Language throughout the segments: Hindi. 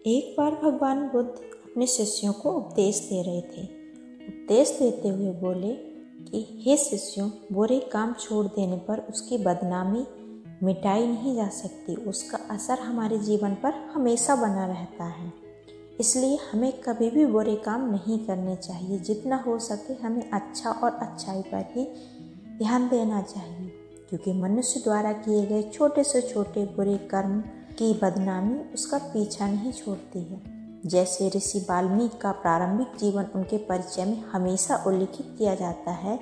एक बार भगवान बुद्ध अपने शिष्यों को उपदेश दे रहे थे। उपदेश देते हुए बोले कि हे शिष्यों, बुरे काम छोड़ देने पर उसकी बदनामी मिटाई नहीं जा सकती, उसका असर हमारे जीवन पर हमेशा बना रहता है। इसलिए हमें कभी भी बुरे काम नहीं करने चाहिए। जितना हो सके हमें अच्छा और अच्छाई पर ही ध्यान देना चाहिए, क्योंकि मनुष्य द्वारा किए गए छोटे से छोटे बुरे कर्म की बदनामी उसका पीछा नहीं छोड़ती है। जैसे ऋषि वाल्मीकि का प्रारंभिक जीवन उनके परिचय में हमेशा उल्लिखित किया जाता है,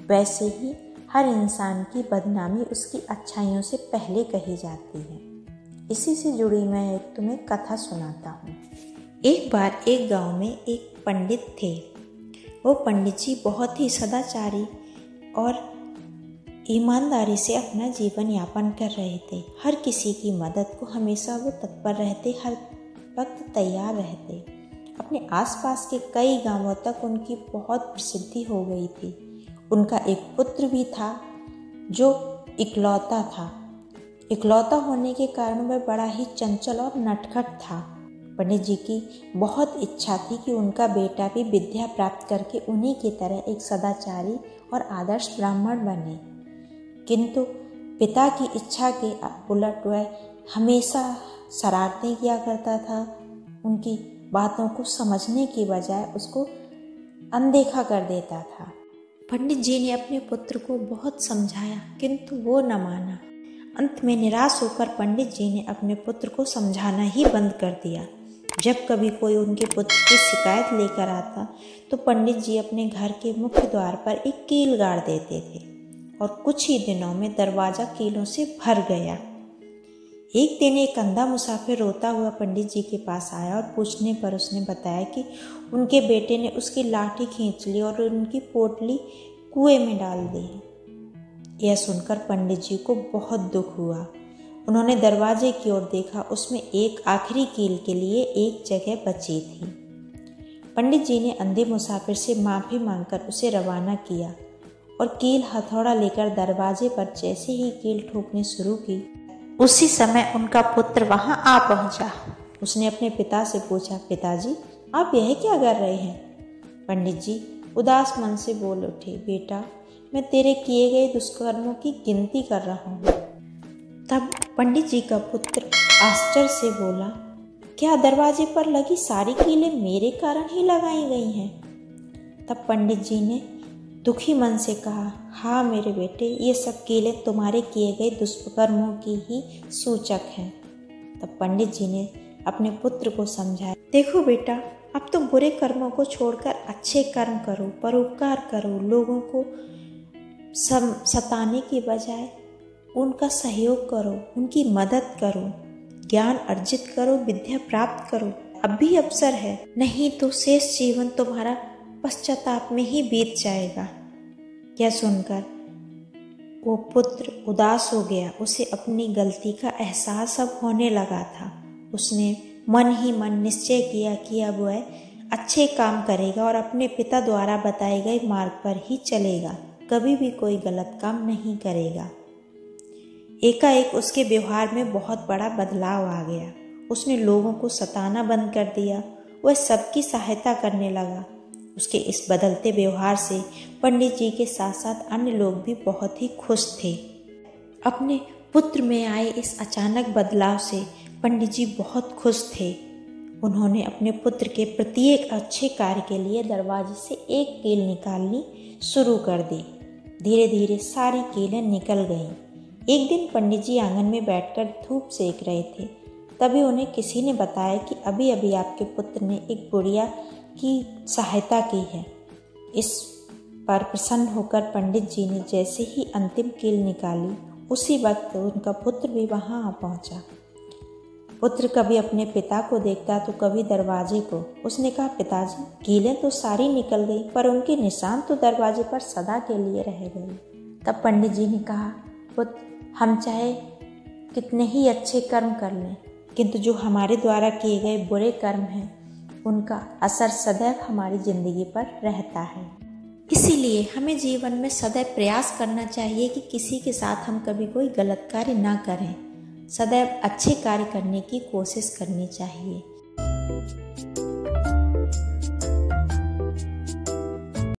वैसे ही हर इंसान की बदनामी उसकी अच्छाइयों से पहले कही जाती है। इसी से जुड़ी मैं एक तुम्हें कथा सुनाता हूँ। एक बार एक गांव में एक पंडित थे। वो पंडित जी बहुत ही सदाचारी और ईमानदारी से अपना जीवन यापन कर रहे थे। हर किसी की मदद को हमेशा वो तत्पर रहते, हर वक्त तैयार रहते। अपने आसपास के कई गांवों तक उनकी बहुत प्रसिद्धि हो गई थी। उनका एक पुत्र भी था जो इकलौता था। इकलौता होने के कारण वह बड़ा ही चंचल और नटखट था। पंडित जी की बहुत इच्छा थी कि उनका बेटा भी विद्या प्राप्त करके उन्हीं की तरह एक सदाचारी और आदर्श ब्राह्मण बने, किंतु पिता की इच्छा के उलट वह हमेशा शरारतें किया करता था। उनकी बातों को समझने की बजाय उसको अनदेखा कर देता था। पंडित जी ने अपने पुत्र को बहुत समझाया, किंतु वो न माना। अंत में निराश होकर पंडित जी ने अपने पुत्र को समझाना ही बंद कर दिया। जब कभी कोई उनके पुत्र की शिकायत लेकर आता तो पंडित जी अपने घर के मुख्य द्वार पर एक कील गाड़ देते थे और कुछ ही दिनों में दरवाज़ा कीलों से भर गया। एक दिन एक अंधा मुसाफिर रोता हुआ पंडित जी के पास आया और पूछने पर उसने बताया कि उनके बेटे ने उसकी लाठी खींच ली और उनकी पोटली कुएं में डाल दी। यह सुनकर पंडित जी को बहुत दुख हुआ। उन्होंने दरवाजे की ओर देखा। उसमें एक आखिरी कील के लिए एक जगह बची थी। पंडित जी ने अंधे मुसाफिर से माफ़ी मांगकर उसे रवाना किया और कील हथौड़ा लेकर दरवाजे पर जैसे ही कील ठोकनी शुरू की, उसी समय उनका पुत्र वहां आ पहुंचा। उसने अपने पिता से पूछा, पिताजी आप यह क्या कर रहे हैं? पंडित जी उदास मन से बोल उठे, बेटा मैं तेरे किए गए दुष्कर्मों की गिनती कर रहा हूँ। तब पंडित जी का पुत्र आश्चर्य से बोला, क्या दरवाजे पर लगी सारी कीलें मेरे कारण ही लगाई गई हैं? तब पंडित जी ने दुखी मन से कहा, हाँ मेरे बेटे, ये सब कीलें तुम्हारे किए गए दुष्कर्मों की ही सूचक हैं। तब पंडित जी ने अपने पुत्र को समझाया, देखो बेटा, अब तुम बुरे कर्मों को छोड़कर अच्छे कर्म करो, परोपकार करो, लोगों को सताने की बजाय उनका सहयोग करो, उनकी मदद करो, ज्ञान अर्जित करो, विद्या प्राप्त करो। अब भी अवसर है, नहीं तो शेष जीवन तुम्हारा पश्चाताप में ही बीत जाएगा। यह सुनकर वो पुत्र उदास हो गया। उसे अपनी गलती का एहसास अब होने लगा था। उसने मन ही मन निश्चय किया कि अब वह अच्छे काम करेगा और अपने पिता द्वारा बताए गए मार्ग पर ही चलेगा, कभी भी कोई गलत काम नहीं करेगा। एकाएक उसके व्यवहार में बहुत बड़ा बदलाव आ गया। उसने लोगों को सताना बंद कर दिया। वह सबकी सहायता करने लगा। उसके इस बदलते व्यवहार से पंडित जी के साथ साथ अन्य लोग भी बहुत ही खुश थे। अपने पुत्र में आए इस अचानक बदलाव से पंडित जी बहुत खुश थे। उन्होंने अपने पुत्र के प्रत्येक अच्छे कार्य के लिए दरवाजे से एक कील निकालनी शुरू कर दी। धीरे धीरे सारी कीलें निकल गईं। एक दिन पंडित जी आंगन में बैठकर धूप सेक रहे थे। तभी उन्हें किसी ने बताया कि अभी अभी आपके पुत्र ने एक बुढ़िया की सहायता की है। इस पर प्रसन्न होकर पंडित जी ने जैसे ही अंतिम कील निकाली, उसी वक्त उनका पुत्र भी वहां आ पहुंचा। पुत्र कभी अपने पिता को देखता तो कभी दरवाजे को। उसने कहा, पिताजी कीलें तो सारी निकल गई, पर उनके निशान तो दरवाजे पर सदा के लिए रह गए। तब पंडित जी ने कहा, पुत्र हम चाहे कितने ही अच्छे कर्म कर लें, किंतु जो हमारे द्वारा किए गए बुरे कर्म हैं उनका असर सदैव हमारी जिंदगी पर रहता है। इसीलिए हमें जीवन में सदैव प्रयास करना चाहिए कि किसी के साथ हम कभी कोई गलत कार्य ना करें। सदैव अच्छे कार्य करने की कोशिश करनी चाहिए। थे।